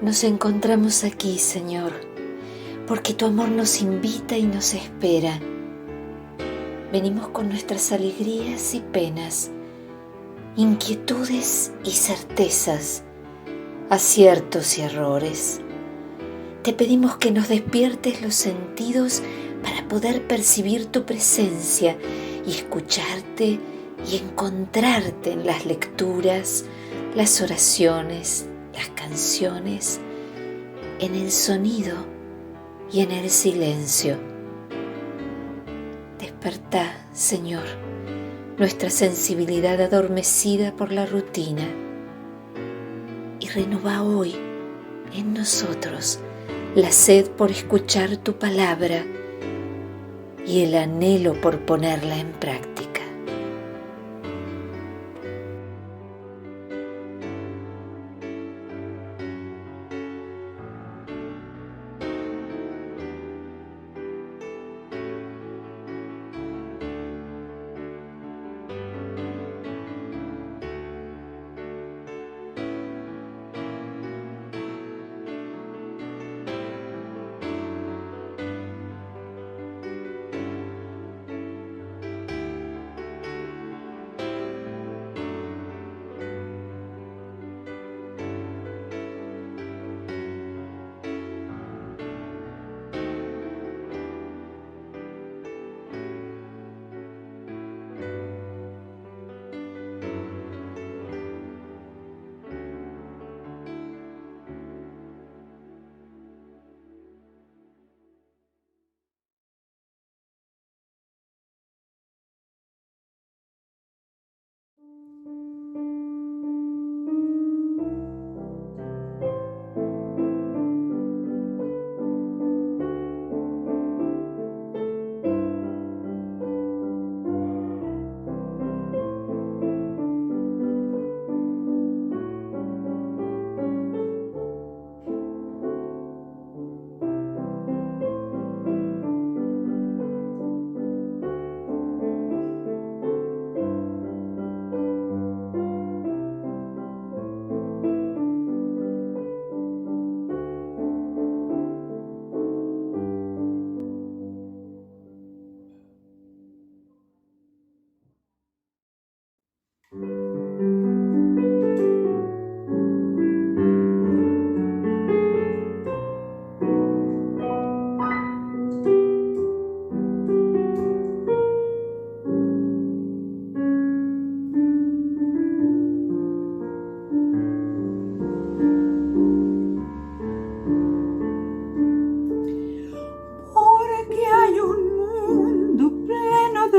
Nos encontramos aquí, Señor, porque tu amor nos invita y nos espera. Venimos con nuestras alegrías y penas, inquietudes y certezas, aciertos y errores. Te pedimos que nos despiertes los sentidos para poder percibir tu presencia y escucharte y encontrarte en las lecturas, las oraciones, las canciones, en el sonido y en el silencio. Despertá, Señor, nuestra sensibilidad adormecida por la rutina y renová hoy en nosotros la sed por escuchar tu palabra y el anhelo por ponerla en práctica.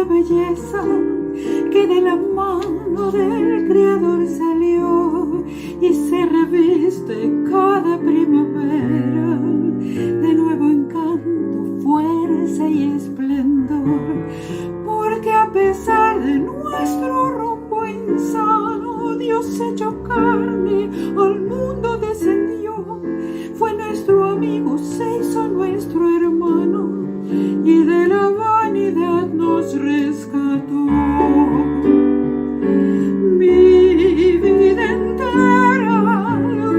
Belleza que de la mano del Creador salió y se reviste cada primavera de nuevo encanto, fuerza y esplendor, porque a pesar de nuestro rumbo insano, Dios hecho carne al mundo descendió, fue nuestro amigo, se hizo nuestro hermano y de la vanidad nos rescató. Mi vida entera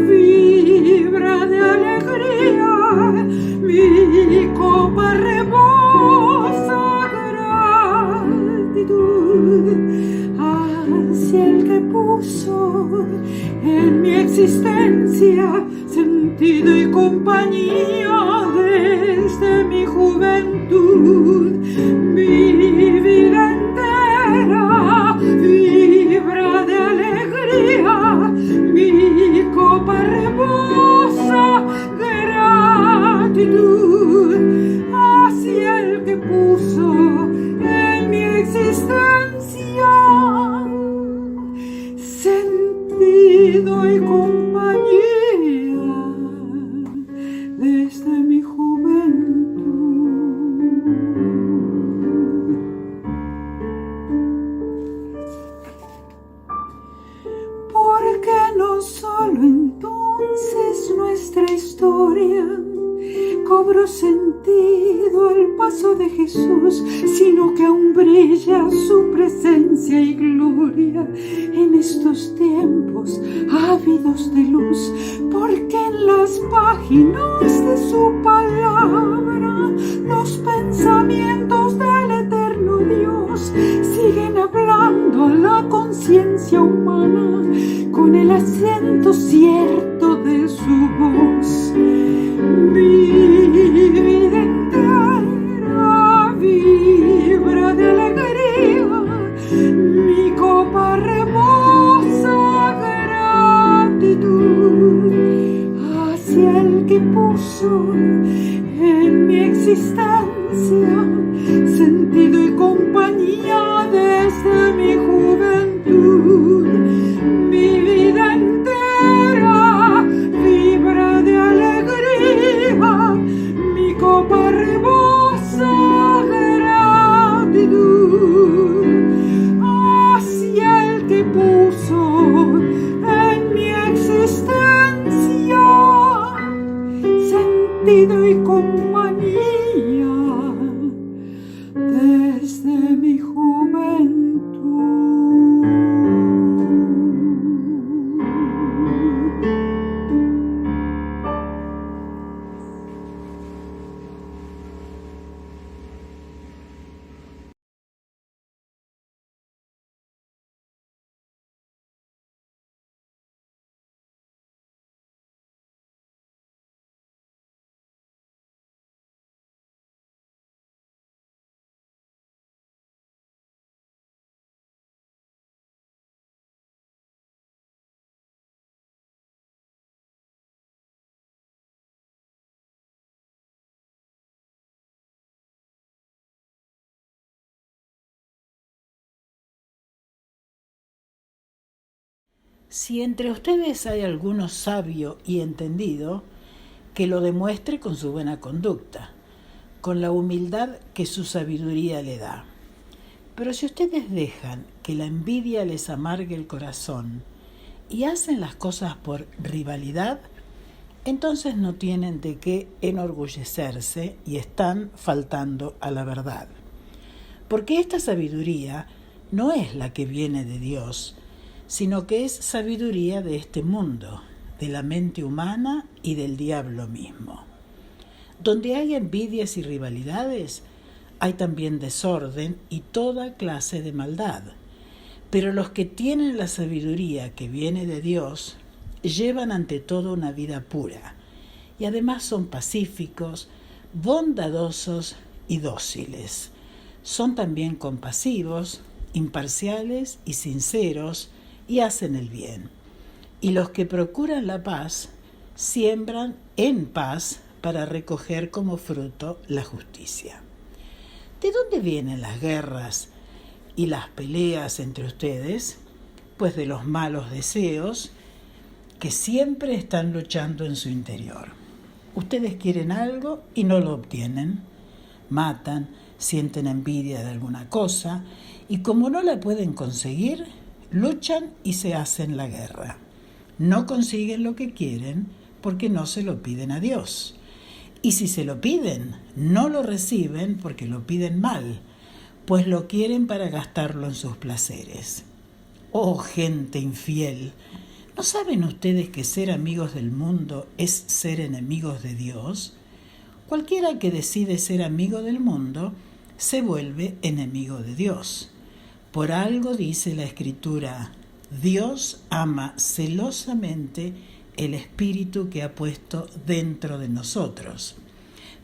vibra de alegría, mi copa rebosa gratitud hacia el que puso en mi existencia sentido y compañía desde mi juventud. Mi vida entera vibra de alegría, mi copa rebosa gratitud hacia el que puso en mi existencia sentido y compañía desde mi juventud. Porque no solo entonces nuestra historia cobró sentido al paso de Jesús, sino que aún brilla su presencia y gloria en estos tiempos ávidos de luz, porque en las páginas de su palabra los pensamientos del eterno Dios siguen hablando a la conciencia humana con el acento cierto de su voz. Mi vida entera vibra de alegría, mi copa rebosa gratitud hacia el que puso en mi existencia sentido y compañía desde mi juventud. Mi vida entera vibra de alegría, mi copa rebosa gratitud hacia el que puso en mi existencia sentido y compañía desde mi juventud. Si entre ustedes hay alguno sabio y entendido, que lo demuestre con su buena conducta, con la humildad que su sabiduría le da. Pero si ustedes dejan que la envidia les amargue el corazón y hacen las cosas por rivalidad, entonces no tienen de qué enorgullecerse y están faltando a la verdad. Porque esta sabiduría no es la que viene de Dios, sino que es sabiduría de este mundo, de la mente humana y del diablo mismo. Donde hay envidias y rivalidades, hay también desorden y toda clase de maldad. Pero los que tienen la sabiduría que viene de Dios, llevan ante todo una vida pura, y además son pacíficos, bondadosos y dóciles. Son también compasivos, imparciales y sinceros, y hacen el bien. Y los que procuran la paz, siembran en paz para recoger como fruto la justicia. ¿De dónde vienen las guerras y las peleas entre ustedes? Pues de los malos deseos que siempre están luchando en su interior. Ustedes quieren algo y no lo obtienen, matan, sienten envidia de alguna cosa y como no la pueden conseguir, luchan y se hacen la guerra. No consiguen lo que quieren porque no se lo piden a Dios. Y si se lo piden, no lo reciben porque lo piden mal, pues lo quieren para gastarlo en sus placeres. Oh, gente infiel, ¿no saben ustedes que ser amigos del mundo es ser enemigos de Dios? Cualquiera que decide ser amigo del mundo se vuelve enemigo de Dios. Por algo dice la Escritura, Dios ama celosamente el espíritu que ha puesto dentro de nosotros.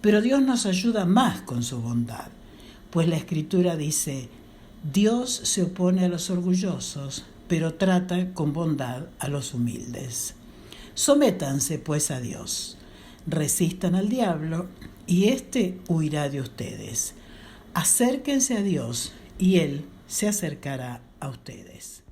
Pero Dios nos ayuda más con su bondad, pues la Escritura dice, Dios se opone a los orgullosos, pero trata con bondad a los humildes. Sométanse pues a Dios, resistan al diablo y éste huirá de ustedes. Acérquense a Dios y Él se acercará a ustedes.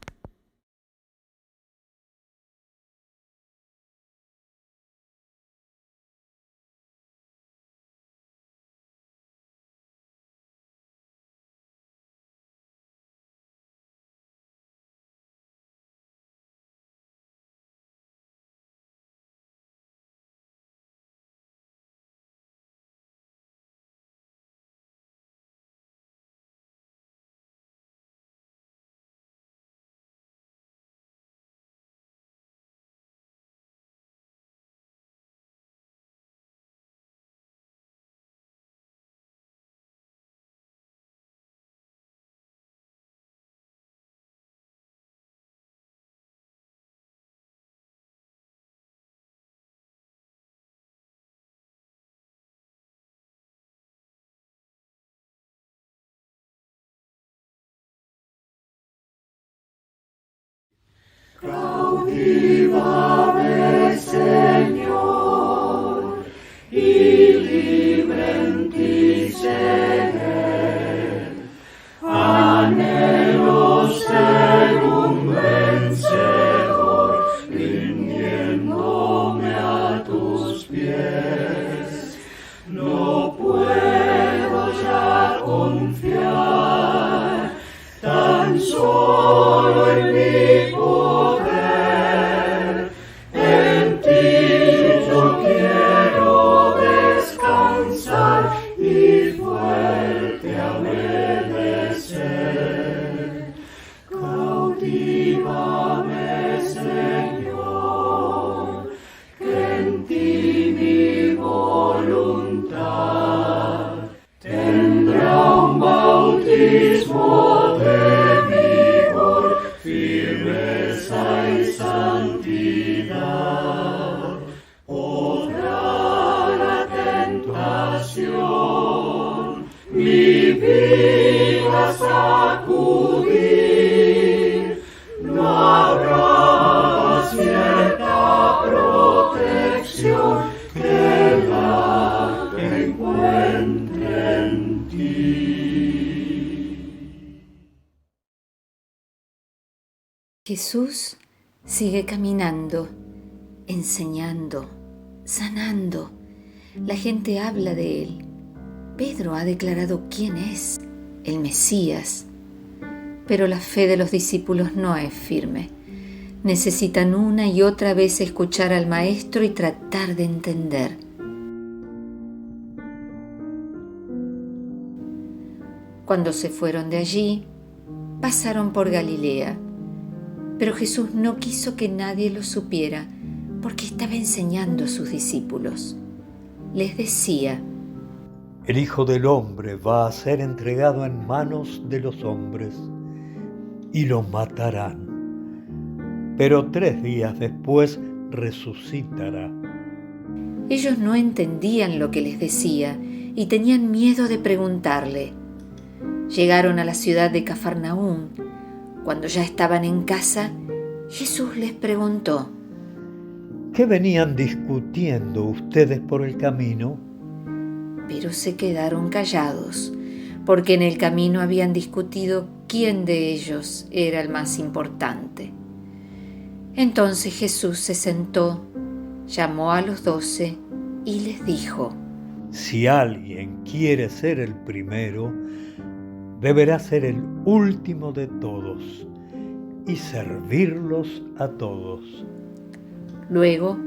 Cautivame, Señor, y libre en ti seré. Anhelo ser un vencedor, rindiéndome a tus pies. No puedo ya confiar tan solo en mi poder. En ti yo quiero descansar y fuerte obedecer. Cautívame, Señor, que en ti mi voluntad tendrá un bautismo de vigor, firmeza y santidad. Podrá la tentación mi vida sacudir, no habrá cierta protección que la encuentre en ti. Jesús sigue caminando, enseñando, sanando. La gente habla de él. Pedro ha declarado quién es, el Mesías. Pero la fe de los discípulos no es firme. Necesitan una y otra vez escuchar al Maestro y tratar de entender. Cuando se fueron de allí, pasaron por Galilea. Pero Jesús no quiso que nadie lo supiera porque estaba enseñando a sus discípulos. Les decía: el Hijo del Hombre va a ser entregado en manos de los hombres y lo matarán, pero 3 días después resucitará. Ellos no entendían lo que les decía y tenían miedo de preguntarle. Llegaron a la ciudad de Cafarnaúm. Cuando ya estaban en casa, Jesús les preguntó: ¿qué venían discutiendo ustedes por el camino? Pero se quedaron callados, porque en el camino habían discutido quién de ellos era el más importante. Entonces Jesús se sentó, llamó a los 12 y les dijo: si alguien quiere ser el primero, deberá ser el último de todos y servirlos a todos. Luego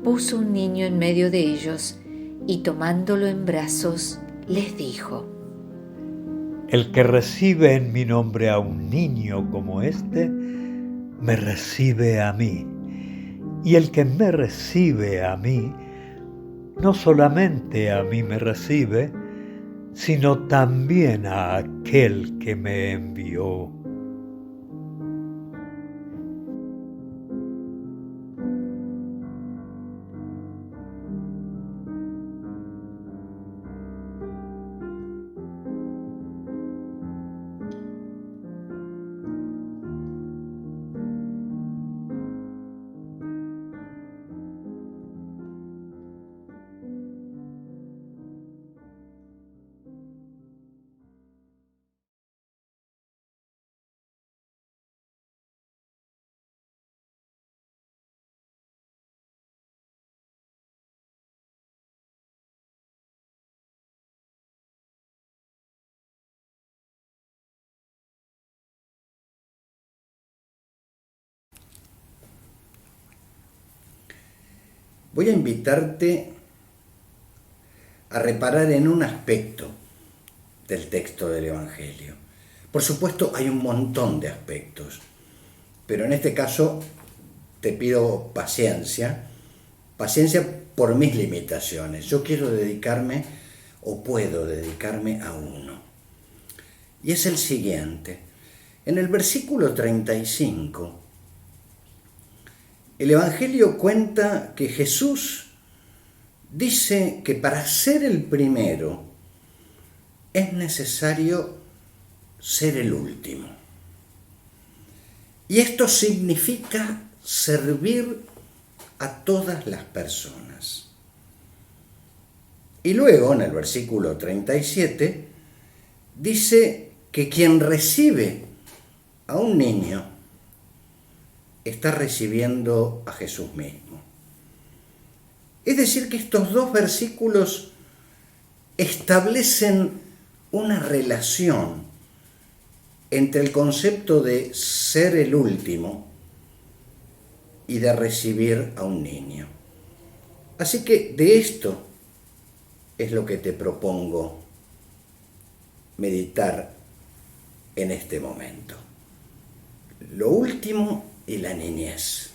puso un niño en medio de ellos y tomándolo en brazos les dijo: el que recibe en mi nombre a un niño como este, me recibe a mí. Y el que me recibe a mí, no solamente a mí me recibe, sino también a aquel que me envió. Voy a invitarte a reparar en un aspecto del texto del Evangelio. Por supuesto, hay un montón de aspectos, pero en este caso te pido paciencia por mis limitaciones. Yo quiero dedicarme, o puedo dedicarme a uno. Y es el siguiente. En el versículo 35, el Evangelio cuenta que Jesús dice que para ser el primero es necesario ser el último. Y esto significa servir a todas las personas. Y luego, en el versículo 37, dice que quien recibe a un niño está recibiendo a Jesús mismo. Es decir, que estos dos versículos establecen una relación entre el concepto de ser el último y de recibir a un niño. Así que de esto es lo que te propongo meditar en este momento. Lo último y la niñez.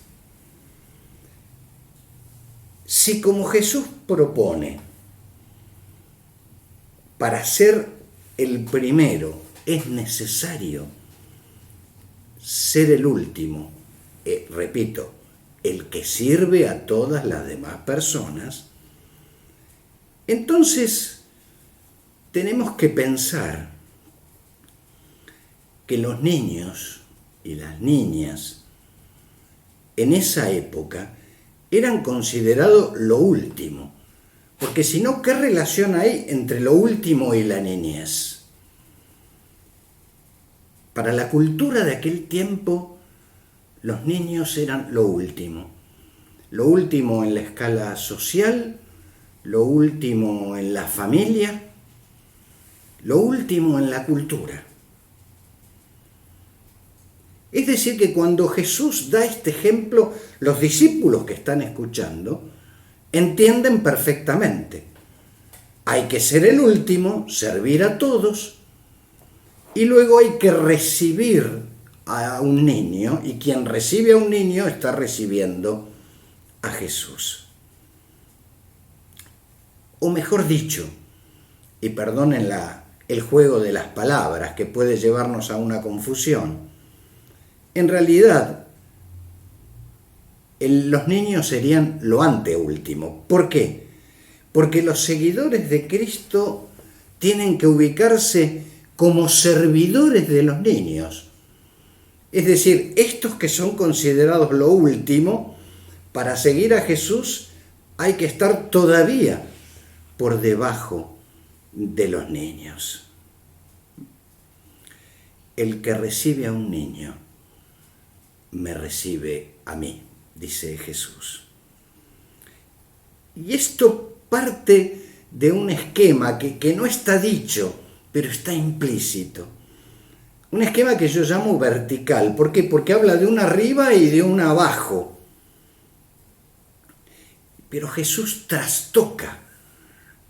Si como Jesús propone, para ser el primero es necesario ser el último, repito, el que sirve a todas las demás personas, entonces tenemos que pensar que los niños y las niñas en esa época eran considerados lo último, porque si no, ¿qué relación hay entre lo último y la niñez? Para la cultura de aquel tiempo, los niños eran lo último en la escala social, lo último en la familia, lo último en la cultura. Es decir, que cuando Jesús da este ejemplo, los discípulos que están escuchando entienden perfectamente. Hay que ser el último, servir a todos, y luego hay que recibir a un niño, y quien recibe a un niño está recibiendo a Jesús. O mejor dicho, y perdonen el juego de las palabras que puede llevarnos a una confusión, en realidad los niños serían lo anteúltimo. ¿Por qué? Porque los seguidores de Cristo tienen que ubicarse como servidores de los niños. Es decir, estos que son considerados lo último, para seguir a Jesús hay que estar todavía por debajo de los niños. El que recibe a un niño me recibe a mí, dice Jesús. Y esto parte de un esquema que no está dicho, pero está implícito. Un esquema que yo llamo vertical. ¿Por qué? Porque habla de un arriba y de un abajo. Pero Jesús trastoca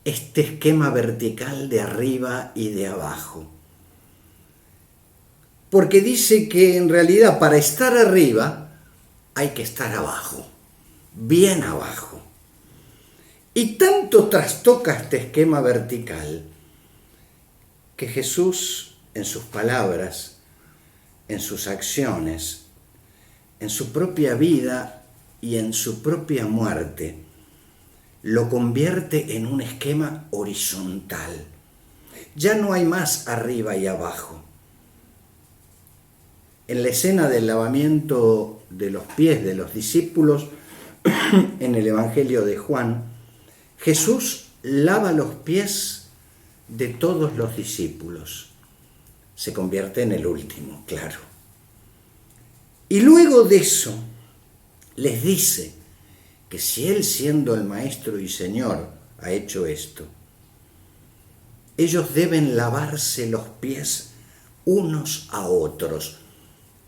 este esquema vertical de arriba y de abajo. Porque dice que en realidad para estar arriba hay que estar abajo, bien abajo. Y tanto trastoca este esquema vertical que Jesús, en sus palabras, en sus acciones, en su propia vida y en su propia muerte, lo convierte en un esquema horizontal. Ya no hay más arriba y abajo. En la escena del lavamiento de los pies de los discípulos, en el Evangelio de Juan, Jesús lava los pies de todos los discípulos. Se convierte en el último, claro. Y luego de eso, les dice que si Él, siendo el Maestro y Señor, ha hecho esto, ellos deben lavarse los pies unos a otros.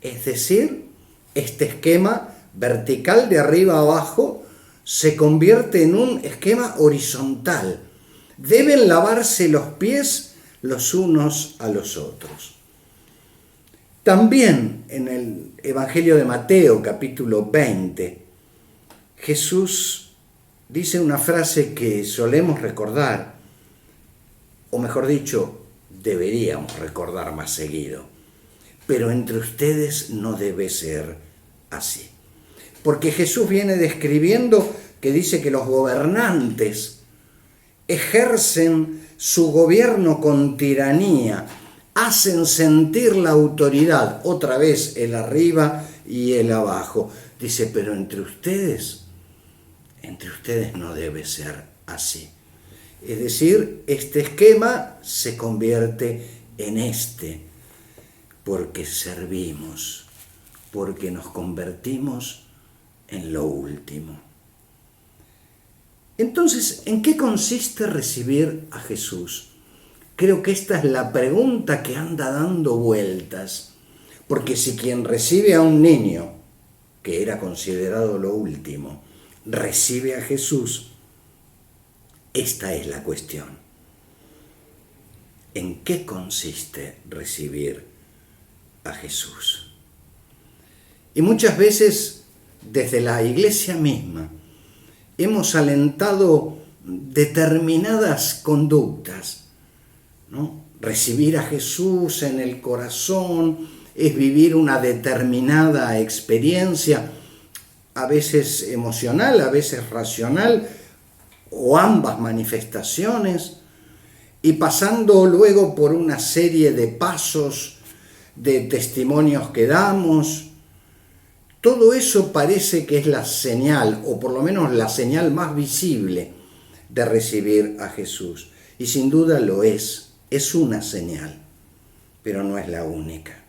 Es decir, este esquema vertical de arriba a abajo se convierte en un esquema horizontal. Deben lavarse los pies los unos a los otros. También en el Evangelio de Mateo, capítulo 20, Jesús dice una frase que solemos recordar, o mejor dicho, deberíamos recordar más seguido. Pero entre ustedes no debe ser así. Porque Jesús viene describiendo que dice que los gobernantes ejercen su gobierno con tiranía, hacen sentir la autoridad, otra vez el arriba y el abajo. Dice, pero entre ustedes no debe ser así. Es decir, este esquema se convierte en porque servimos, porque nos convertimos en lo último. Entonces, ¿en qué consiste recibir a Jesús? Creo que esta es la pregunta que anda dando vueltas, porque si quien recibe a un niño, que era considerado lo último, recibe a Jesús, esta es la cuestión. ¿En qué consiste recibir a Jesús? Y muchas veces, desde la iglesia misma, hemos alentado determinadas conductas, ¿no? Recibir a Jesús en el corazón es vivir una determinada experiencia, a veces emocional, a veces racional, o ambas manifestaciones, y pasando luego por una serie de pasos, de testimonios que damos. Todo eso parece que es la señal, o por lo menos la señal más visible de recibir a Jesús. Y sin duda lo es una señal, pero no es la única.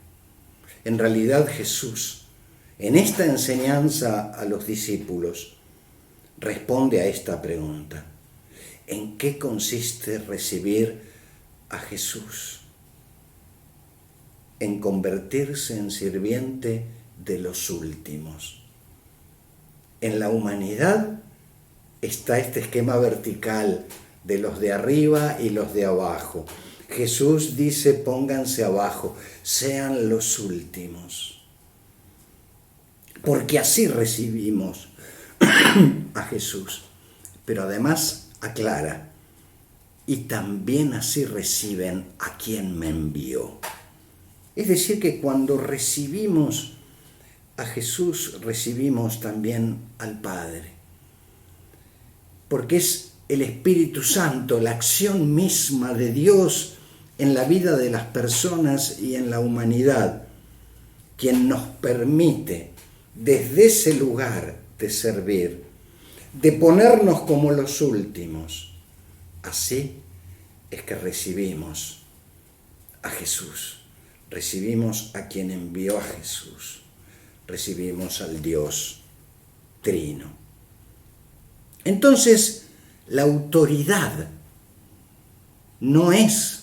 En realidad Jesús, en esta enseñanza a los discípulos, responde a esta pregunta: ¿en qué consiste recibir a Jesús? En convertirse en sirviente de los últimos. En la humanidad está este esquema vertical de los de arriba y los de abajo. Jesús dice: pónganse abajo, sean los últimos. Porque así recibimos a Jesús. Pero además aclara: y también así reciben a quien me envió. Es decir, que cuando recibimos a Jesús, recibimos también al Padre. Porque es el Espíritu Santo, la acción misma de Dios en la vida de las personas y en la humanidad, quien nos permite desde ese lugar de servir, de ponernos como los últimos. Así es que recibimos a Jesús, recibimos a quien envió a Jesús, recibimos al Dios Trino. Entonces, la autoridad no es,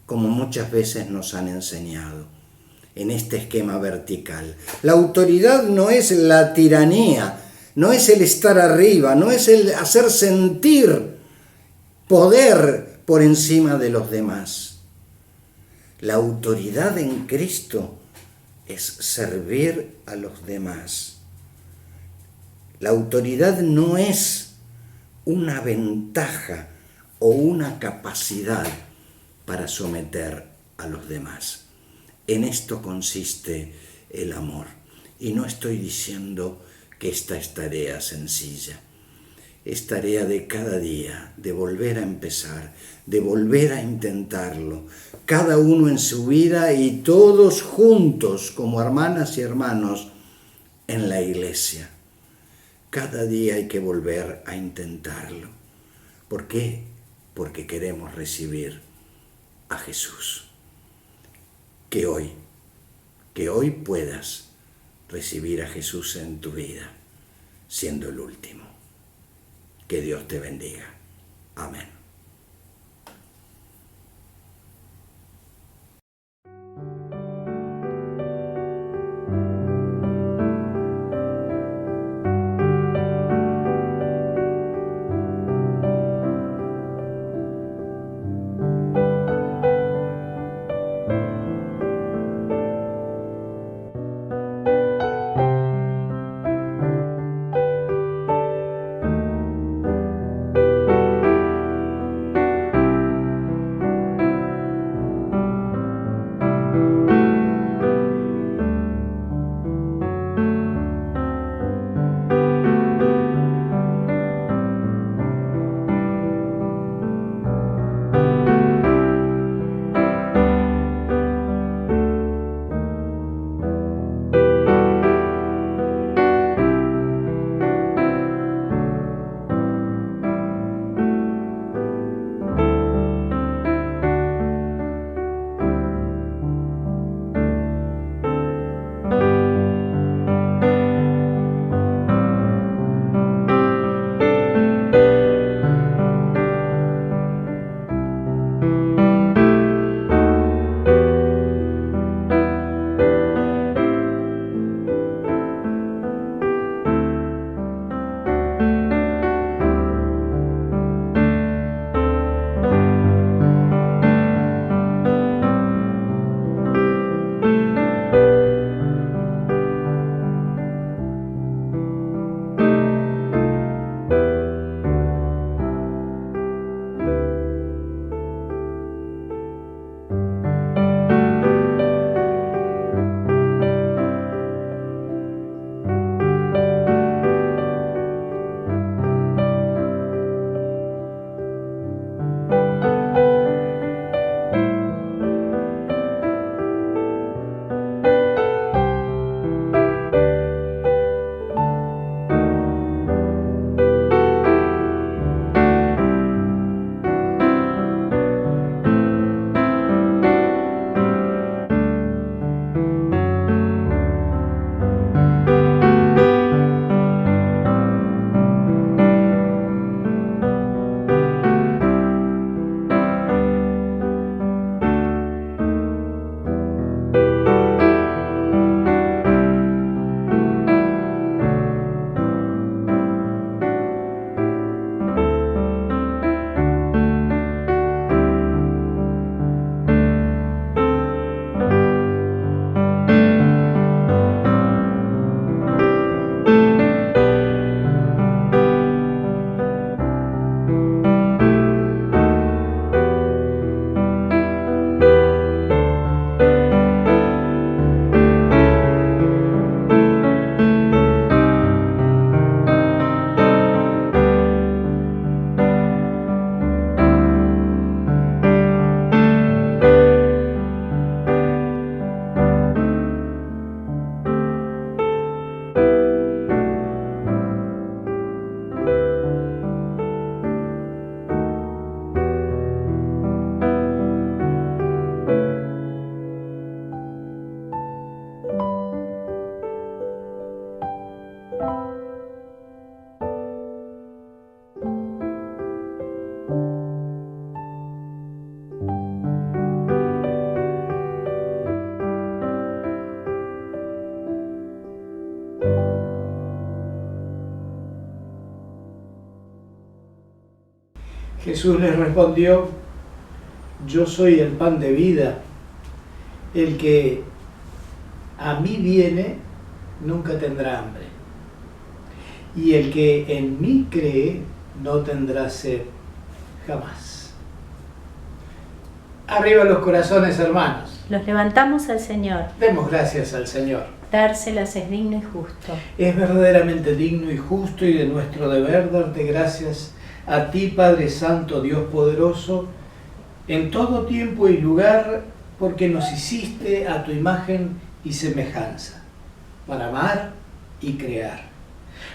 como muchas veces nos han enseñado, en este esquema vertical. La autoridad no es la tiranía, no es el estar arriba, no es el hacer sentir poder por encima de los demás. La autoridad en Cristo es servir a los demás. La autoridad no es una ventaja o una capacidad para someter a los demás. En esto consiste el amor. Y no estoy diciendo que esta es tarea sencilla. Es tarea de cada día, de volver a empezar, de volver a intentarlo. Cada uno en su vida y todos juntos como hermanas y hermanos en la iglesia. Cada día hay que volver a intentarlo. ¿Por qué? Porque queremos recibir a Jesús. Que hoy puedas recibir a Jesús en tu vida, siendo el último. Que Dios te bendiga. Amén. Jesús les respondió: yo soy el pan de vida. El que a mí viene nunca tendrá hambre, y el que en mí cree no tendrá sed jamás. Arriba los corazones, hermanos. Los levantamos al Señor. Demos gracias al Señor. Dárselas es digno y justo. Es verdaderamente digno y justo y de nuestro deber darte gracias a ti, Padre Santo, Dios poderoso, en todo tiempo y lugar, porque nos hiciste a tu imagen y semejanza, para amar y crear.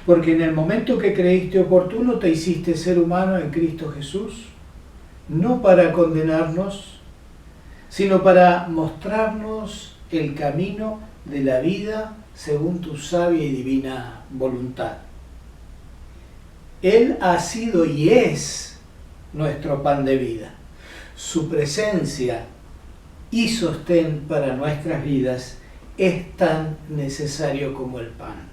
Porque en el momento que creíste oportuno te hiciste ser humano en Cristo Jesús, no para condenarnos, sino para mostrarnos el camino de la vida según tu sabia y divina voluntad. Él ha sido y es nuestro pan de vida. Su presencia y sostén para nuestras vidas es tan necesario como el pan.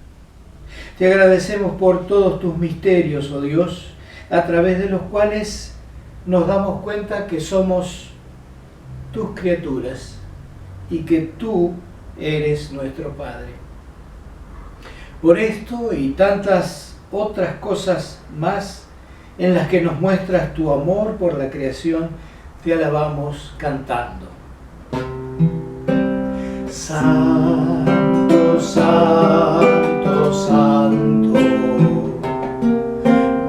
Te agradecemos por todos tus misterios, oh Dios, a través de los cuales nos damos cuenta que somos tus criaturas y que tú eres nuestro Padre. Por esto y tantas otras cosas más en las que nos muestras tu amor por la creación, te alabamos cantando. Santo, santo, santo,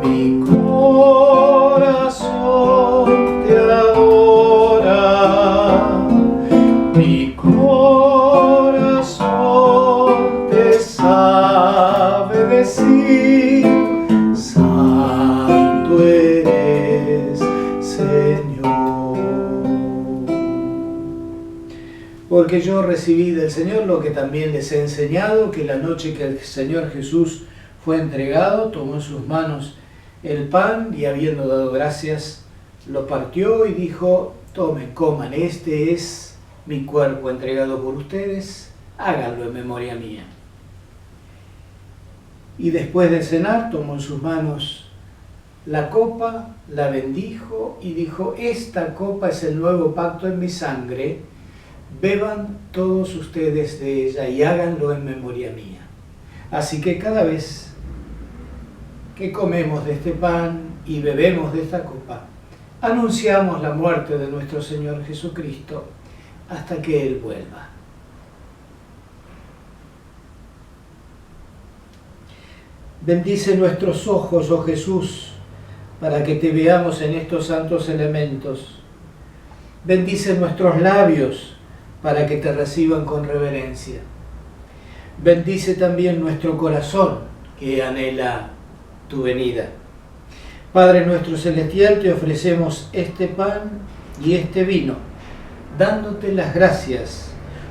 mi corazón te adora, mi corazón te sabe decir, santo eres, Señor. Porque yo recibí del Señor lo que también les he enseñado, que la noche que el Señor Jesús fue entregado, tomó en sus manos el pan y habiendo dado gracias, lo partió y dijo: tomen, coman, este es mi cuerpo entregado por ustedes, háganlo en memoria mía. Y después de cenar, tomó en sus manos la copa, la bendijo y dijo: esta copa es el nuevo pacto en mi sangre, beban todos ustedes de ella y háganlo en memoria mía. Así que cada vez que comemos de este pan y bebemos de esta copa, anunciamos la muerte de nuestro Señor Jesucristo hasta que Él vuelva. Bendice nuestros ojos, oh Jesús, para que te veamos en estos santos elementos. Bendice nuestros labios para que te reciban con reverencia. Bendice también nuestro corazón que anhela tu venida. Padre nuestro celestial, te ofrecemos este pan y este vino, dándote las gracias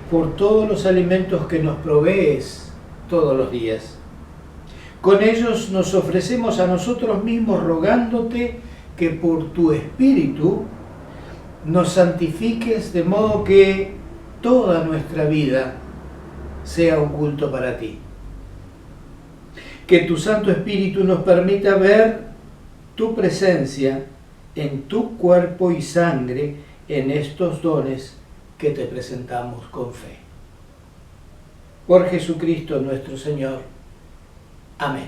por todos los alimentos que nos provees todos los días. Con ellos nos ofrecemos a nosotros mismos, rogándote que por tu Espíritu nos santifiques de modo que toda nuestra vida sea un culto para ti. Que tu Santo Espíritu nos permita ver tu presencia en tu cuerpo y sangre en estos dones que te presentamos con fe. Por Jesucristo nuestro Señor. Amén.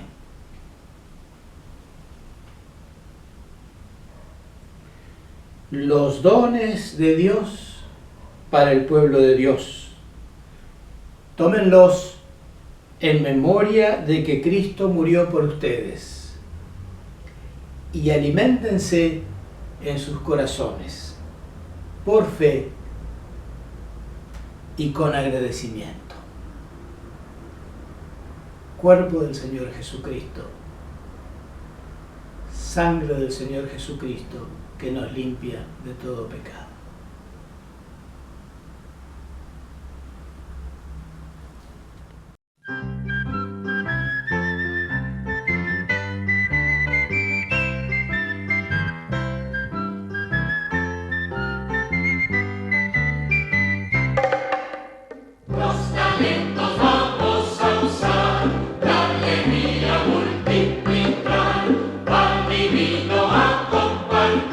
Los dones de Dios para el pueblo de Dios. Tómenlos en memoria de que Cristo murió por ustedes y aliméntense en sus corazones por fe y con agradecimiento. Cuerpo del Señor Jesucristo, sangre del Señor Jesucristo que nos limpia de todo pecado. Divino a compartir.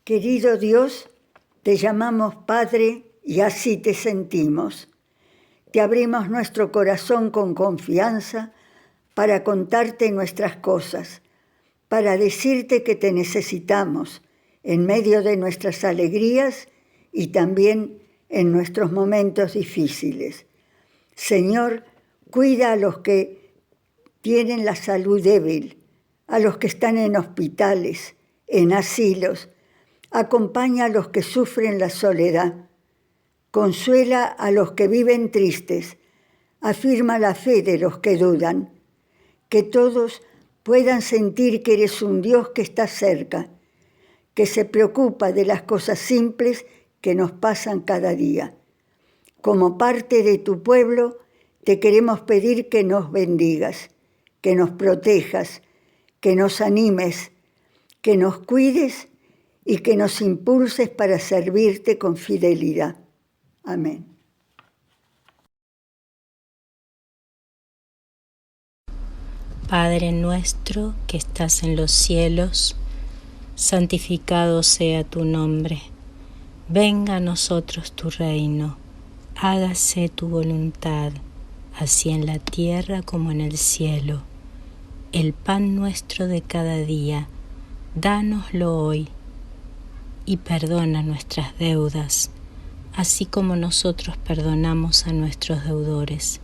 Querido Dios, te llamamos Padre y así te sentimos. Te abrimos nuestro corazón con confianza para contarte nuestras cosas, para decirte que te necesitamos en medio de nuestras alegrías y también en nuestros momentos difíciles. Señor, cuida a los que tienen la salud débil, a los que están en hospitales, en asilos. Acompaña a los que sufren la soledad. Consuela a los que viven tristes. Afirma la fe de los que dudan. Que todos puedan sentir que eres un Dios que está cerca, que se preocupa de las cosas simples que nos pasan cada día. Como parte de tu pueblo, te queremos pedir que nos bendigas, que nos protejas, que nos animes, que nos cuides y que nos impulses para servirte con fidelidad. Amén. Padre nuestro que estás en los cielos, santificado sea tu nombre. Venga a nosotros tu reino. Hágase tu voluntad, así en la tierra como en el cielo. El pan nuestro de cada día, dánoslo hoy, y perdona nuestras deudas, así como nosotros perdonamos a nuestros deudores.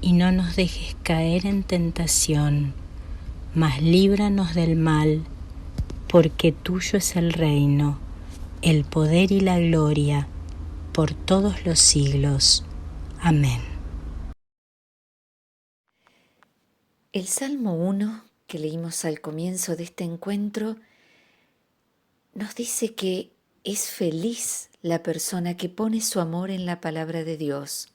Y no nos dejes caer en tentación, mas líbranos del mal, porque tuyo es el reino, el poder y la gloria, por todos los siglos. Amén. El Salmo 1 que leímos al comienzo de este encuentro nos dice que es feliz la persona que pone su amor en la palabra de Dios,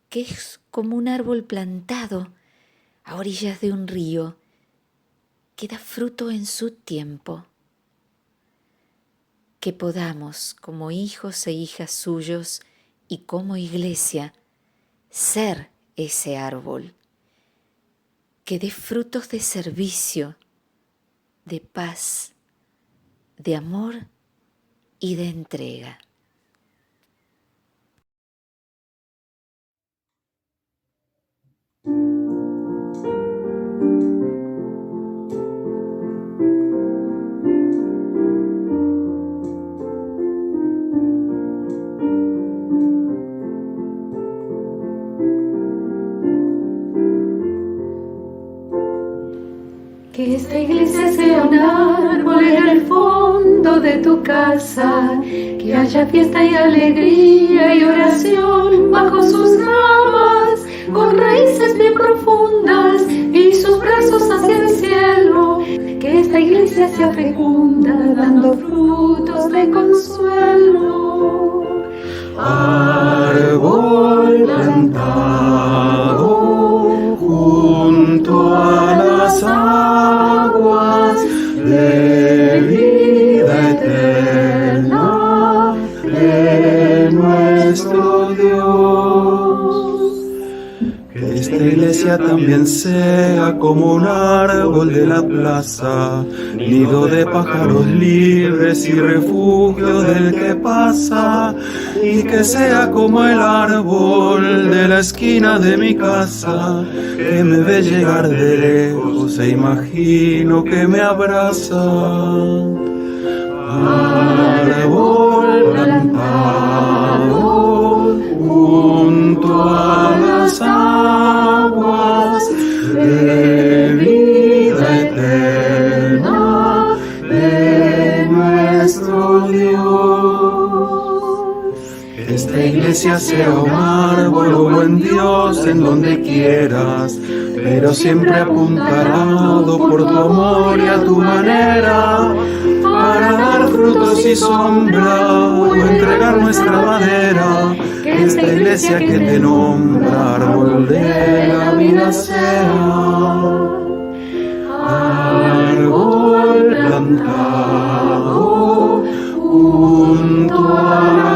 que es como un árbol plantado a orillas de un río que da fruto en su tiempo. Que podamos, como hijos e hijas suyos y como iglesia, ser ese árbol que dé frutos de servicio, de paz, de amor y de entrega. Que esta iglesia sea un árbol en el fondo de tu casa, que haya fiesta y alegría y oración bajo sus ramas, con raíces bien profundas y sus brazos hacia el cielo. Que esta iglesia sea fecunda, dando frutos de consuelo. Árbol plantado junto a las aguas de vida eterna de nuestro Dios. Que esta iglesia también sea como un árbol de la plaza, nido de pájaros libres y refugio del que pasa, y que sea como el árbol de la esquina de mi casa, que me ve llegar de lejos e imagino que me abraza. Árbol plantado junto a las aguas de vida eterna de nuestro Dios. Que esta iglesia sea un árbol, oh buen Dios, en donde quieras, pero siempre apuntalado por tu amor y a tu manera, para dar frutos y sombra o entregar nuestra madera. Que esta iglesia que te nombra árbol de la vida sea. Árbol plantado junto a